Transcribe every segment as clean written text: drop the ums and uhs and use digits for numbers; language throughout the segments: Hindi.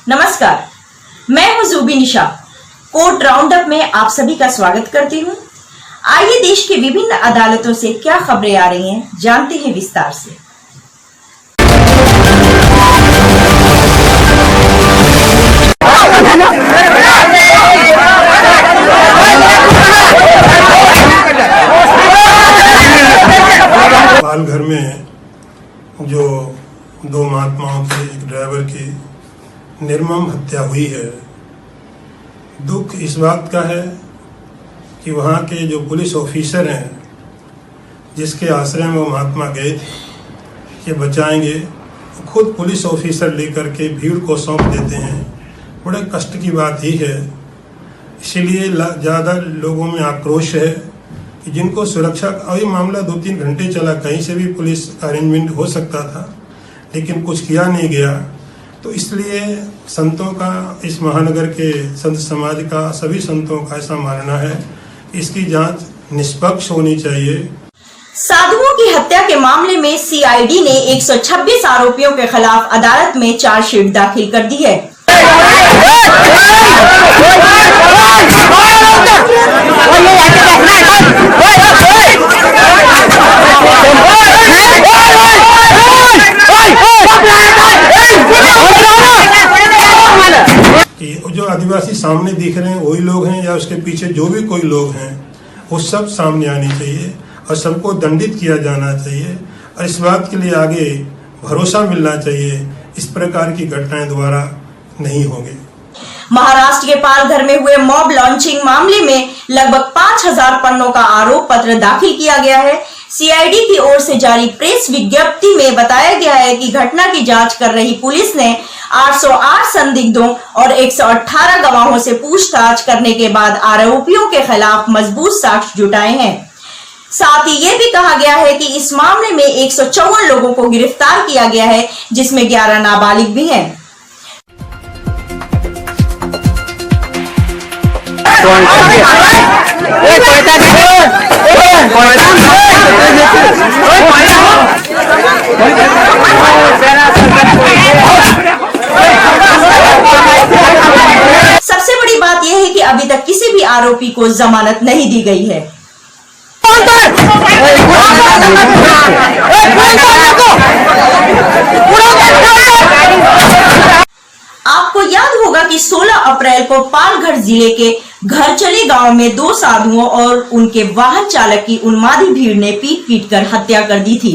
नमस्कार, मैं हूं जूबी निशा। कोर्ट राउंडअप में आप सभी का स्वागत करती हूं। आइए देश के विभिन्न अदालतों से क्या खबरें आ रही हैं, जानते हैं विस्तार से। पालघर में जो दो महात्माओं की, एक ड्राइवर की निर्मम हत्या हुई है, दुख इस बात का है कि वहाँ के जो पुलिस ऑफिसर हैं, जिसके आश्रय में वो महात्मा गए थे कि बचाएंगे, खुद पुलिस ऑफिसर लेकर के भीड़ को सौंप देते हैं। बड़े कष्ट की बात ही है। इसीलिए ज़्यादा लोगों में आक्रोश है कि जिनको सुरक्षा, अभी मामला 2-3 घंटे चला, कहीं से भी पुलिस अरेंजमेंट हो सकता था, लेकिन कुछ किया नहीं गया। तो इसलिए संतों का, इस महानगर के संत समाज का, सभी संतों का ऐसा मानना है कि इसकी जांच निष्पक्ष होनी चाहिए। साधुओं की हत्या के मामले में सीआईडी ने 126 आरोपियों के खिलाफ अदालत में चार्जशीट दाखिल कर दी है। जो आदिवासी सामने दिख रहे हैं वही लोग हैं या उसके पीछे जो भी कोई लोग हैं, वो सब सामने आने चाहिए और सबको दंडित किया जाना चाहिए। और इस बात के लिए आगे भरोसा मिलना चाहिए, इस प्रकार की घटनाएं दोबारा नहीं होंगी। महाराष्ट्र के पालघर में हुए मॉब लॉन्चिंग मामले में लगभग 5000 पन्नों का आरोप पत्र दाखिल किया गया है। सीआईडी की ओर से जारी प्रेस विज्ञप्ति में बताया गया है कि घटना की जांच कर रही पुलिस ने 808 संदिग्धों और 118 गवाहों से पूछताछ करने के बाद आरोपियों के खिलाफ मजबूत साक्ष्य जुटाए हैं। साथ ही ये भी कहा गया है कि इस मामले में 154 लोगों को गिरफ्तार किया गया है, जिसमें 11 नाबालिग भी हैं। सबसे बड़ी बात यह है कि अभी तक किसी भी आरोपी को जमानत नहीं दी गई है। आपको याद होगा कि 16 अप्रैल को पालघर जिले के घरचली गांव में 2 साधुओं और उनके वाहन चालक की उन्मादी भीड़ ने पीट कर हत्या कर दी थी।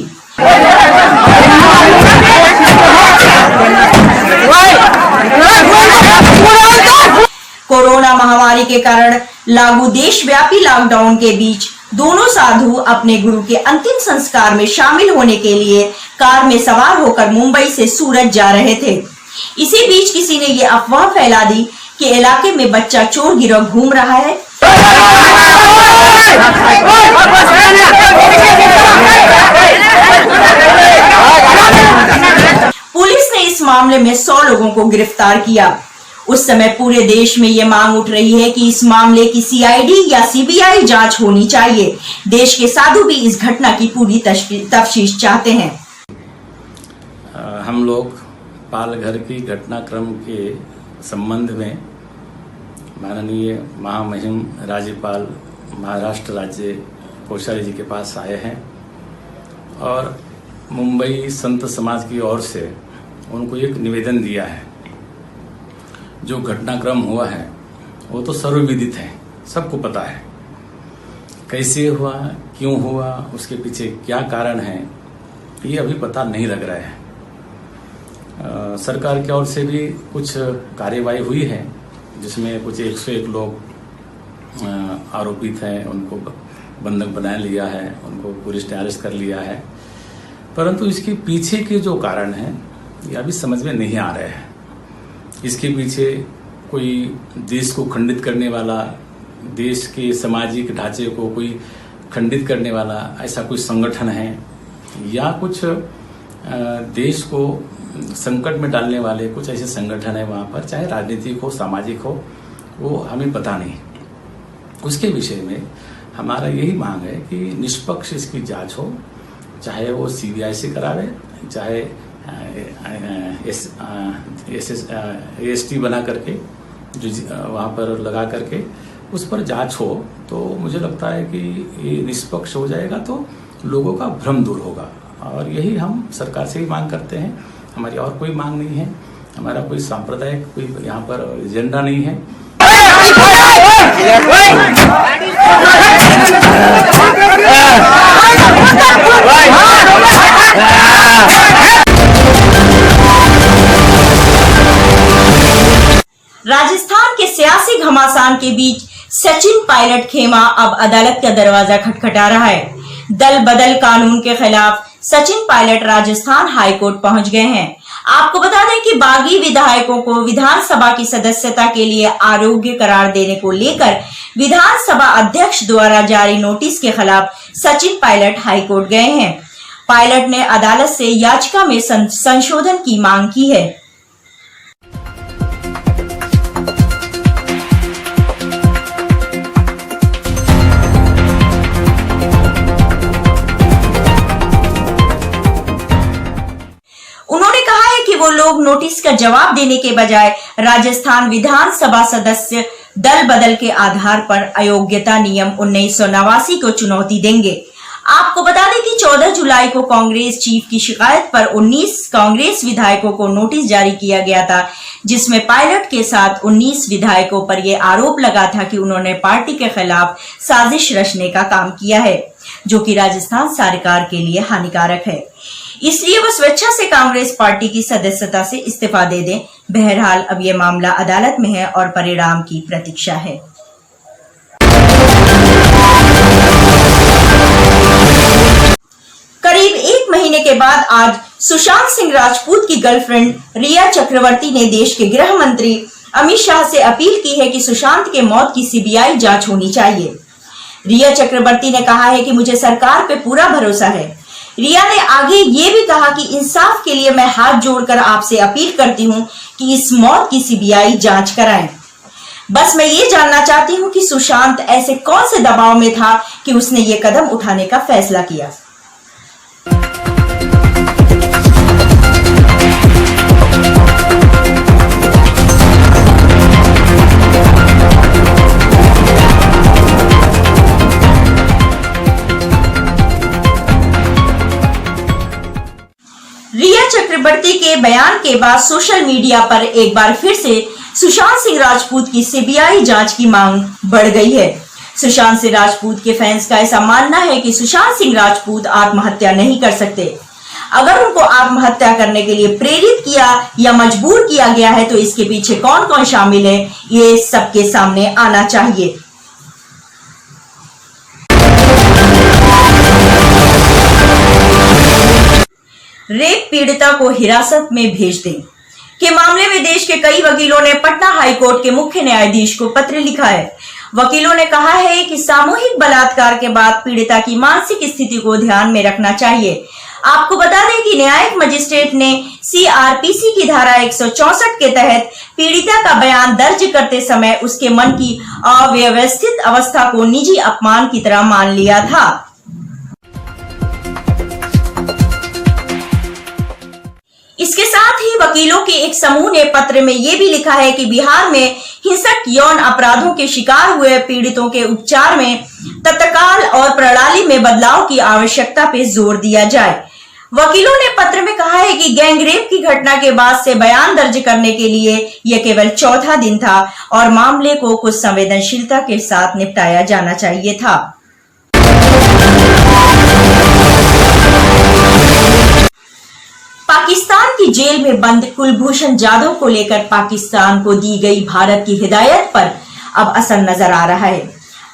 कोरोना महामारी के कारण लागू देशव्यापी लॉकडाउन के बीच दोनों साधु अपने गुरु के अंतिम संस्कार में शामिल होने के लिए कार में सवार होकर मुंबई से सूरत जा रहे थे। इसी बीच किसी ने ये अफवाह फैला दी कि इलाके में बच्चा चोर गिरोह घूम रहा है। पुलिस ने इस मामले में 100 लोगों को गिरफ्तार किया। उस समय पूरे देश में ये मांग उठ रही है कि इस मामले की सीआईडी या सीबीआई जांच होनी चाहिए। देश के साधु भी इस घटना की पूरी तफ्तीश चाहते हैं। हम लोग पालघर की घटनाक्रम के संबंध में माननीय महामहिम राज्यपाल महाराष्ट्र राज्य कोश्यारी जी के पास आए हैं और मुंबई संत समाज की ओर से उनको एक निवेदन दिया है। जो घटनाक्रम हुआ है वो तो सर्वविदित है, सबको पता है कैसे हुआ, क्यों हुआ, उसके पीछे क्या कारण है, ये अभी पता नहीं लग रहा है। सरकार की ओर से भी कुछ कार्यवाही हुई है जिसमें कुछ 101 लोग आरोपित हैं, उनको बंधक बना लिया है, उनको पुलिस ने अरेस्ट कर लिया है, परंतु इसके पीछे के जो कारण हैं ये अभी समझ में नहीं आ रहे हैं। इसके पीछे कोई देश को खंडित करने वाला, देश के सामाजिक ढांचे को कोई खंडित करने वाला ऐसा कोई संगठन है या कुछ देश को संकट में डालने वाले कुछ ऐसे संगठन है वहाँ पर, चाहे राजनीतिक हो, सामाजिक हो, वो हमें पता नहीं। उसके विषय में हमारा यही मांग है कि निष्पक्ष इसकी जांच हो, चाहे वो सीबीआई से करावे, चाहे AST बना करके जो वहाँ पर लगा करके उस पर जांच हो, तो मुझे लगता है कि ये निष्पक्ष हो जाएगा, तो लोगों का भ्रम दूर होगा। और यही हम सरकार से ही मांग करते हैं, हमारी और कोई मांग नहीं है, हमारा कोई सांप्रदायिक कोई यहाँ पर एजेंडा नहीं है। राजस्थान के सियासी घमासान के बीच सचिन पायलट खेमा अब अदालत का दरवाजा खटखटा रहा है। दल बदल कानून के खिलाफ सचिन पायलट राजस्थान हाईकोर्ट पहुंच गए हैं। आपको बता दें कि बागी विधायकों को विधानसभा की सदस्यता के लिए अयोग्य करार देने को लेकर विधानसभा अध्यक्ष द्वारा जारी नोटिस के खिलाफ सचिन पायलट हाईकोर्ट गए हैं। पायलट ने अदालत से याचिका में संशोधन की मांग की है। उन्होंने कहा है कि वो लोग नोटिस का जवाब देने के बजाय राजस्थान विधानसभा सदस्य दल बदल के आधार पर अयोग्यता नियम 1989 को चुनौती देंगे। आपको बता दें कि 14 जुलाई को कांग्रेस चीफ की शिकायत पर 19 कांग्रेस विधायकों को नोटिस जारी किया गया था, जिसमें पायलट के साथ 19 विधायकों पर यह आरोप लगा था कि उन्होंने पार्टी के खिलाफ साजिश रचने का काम किया है, जो कि राजस्थान सरकार के लिए हानिकारक है। इसलिए वो स्वेच्छा से कांग्रेस पार्टी की सदस्यता से इस्तीफा दे दें। बहरहाल अब यह मामला अदालत में है और परिणाम की प्रतीक्षा है। करीब 1 महीने के बाद आज सुशांत सिंह राजपूत की गर्लफ्रेंड रिया चक्रवर्ती ने देश के गृह मंत्री अमित शाह से अपील की है कि सुशांत के मौत की सीबीआई जांच होनी चाहिए। रिया चक्रवर्ती ने कहा है कि मुझे सरकार पे पूरा भरोसा है। रिया ने आगे ये भी कहा कि इंसाफ के लिए मैं हाथ जोड़कर आपसे अपील करती हूं कि इस मौत की सीबीआई जांच कराएं। बस मैं ये जानना चाहती हूं कि सुशांत ऐसे कौन से दबाव में था कि उसने ये कदम उठाने का फैसला किया। रिया चक्रवर्ती के बयान के बाद सोशल मीडिया पर एक बार फिर से सुशांत सिंह राजपूत की सीबीआई जांच की मांग बढ़ गई है। सुशांत सिंह राजपूत के फैंस का ऐसा मानना है कि सुशांत सिंह राजपूत आत्महत्या नहीं कर सकते। अगर उनको आत्महत्या करने के लिए प्रेरित किया या मजबूर किया गया है तो इसके पीछे कौन कौन शामिल है, ये सबके सामने आना चाहिए। रेप पीड़िता को हिरासत में भेज दें के मामले में देश के कई वकीलों ने पटना हाईकोर्ट के मुख्य न्यायाधीश को पत्र लिखा है। वकीलों ने कहा है कि सामूहिक बलात्कार के बाद पीड़िता की मानसिक स्थिति को ध्यान में रखना चाहिए। आपको बता दें कि न्यायिक मजिस्ट्रेट ने CRPC की धारा 164 के तहत पीड़िता का बयान दर्ज करते समय उसके मन की अव्यवस्थित अवस्था को निजी अपमान की तरह मान लिया था। इसके साथ ही वकीलों के एक समूह ने पत्र में यह भी लिखा है कि बिहार में हिंसक यौन अपराधों के शिकार हुए पीड़ितों के उपचार में तत्काल और प्रणाली में बदलाव की आवश्यकता पे जोर दिया जाए। वकीलों ने पत्र में कहा है कि गैंगरेप की घटना के बाद से बयान दर्ज करने के लिए यह केवल चौथा दिन था और मामले को कुछ संवेदनशीलता के साथ निपटाया जाना चाहिए था। पाकिस्तान की जेल में बंद कुलभूषण जाधव को लेकर पाकिस्तान को दी गई भारत की हिदायत पर अब असर नजर आ रहा है।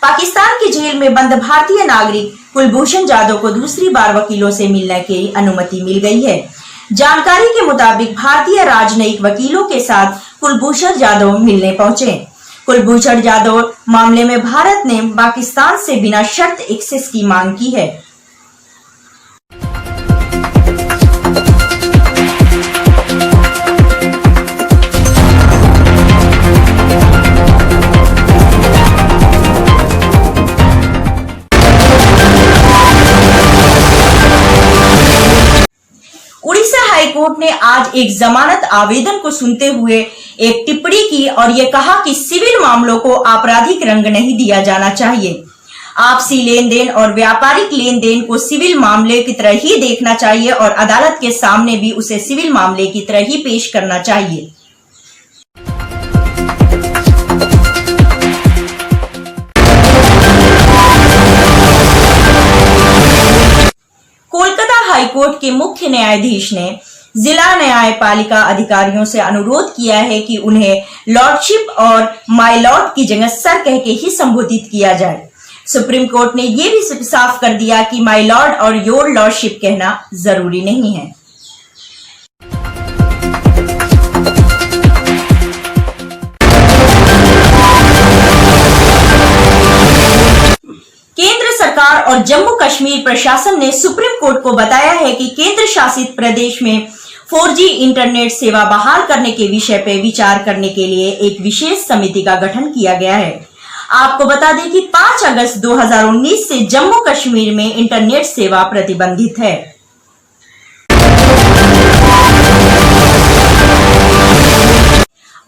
पाकिस्तान की जेल में बंद भारतीय नागरिक कुलभूषण जाधव को दूसरी बार वकीलों से मिलने की अनुमति मिल गई है। जानकारी के मुताबिक भारतीय राजनयिक वकीलों के साथ कुलभूषण जाधव मिलने पहुंचे। कुलभूषण जाधव मामले में भारत ने पाकिस्तान से बिना शर्त एक्सेस की मांग की है। कोर्ट ने आज एक जमानत आवेदन को सुनते हुए एक टिप्पणी की और ये कहा कि सिविल मामलों को आपराधिक रंग नहीं दिया जाना चाहिए। आपसी लेन देन और व्यापारिक लेन देन को सिविल मामले की तरह ही देखना चाहिए और अदालत के सामने भी उसे सिविल मामले की तरह ही पेश करना चाहिए। कोलकाता हाईकोर्ट के मुख्य न्यायाधीश ने जिला न्यायपालिका अधिकारियों से अनुरोध किया है कि उन्हें लॉर्डशिप और माय लॉर्ड की जगह सर कह के ही संबोधित किया जाए। सुप्रीम कोर्ट ने यह भी साफ कर दिया कि माय लॉर्ड और योर लॉर्डशिप कहना जरूरी नहीं है। केंद्र सरकार और जम्मू कश्मीर प्रशासन ने सुप्रीम कोर्ट को बताया है कि केंद्र शासित प्रदेश में 4G इंटरनेट सेवा बहाल करने के विषय पर विचार करने के लिए एक विशेष समिति का गठन किया गया है। आपको बता दें कि 5 अगस्त 2019 से जम्मू कश्मीर में इंटरनेट सेवा प्रतिबंधित है।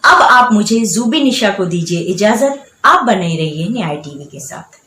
अब आप मुझे जुबी निशा को दीजिए इजाजत। आप बने रहिए न्याय टीवी के साथ।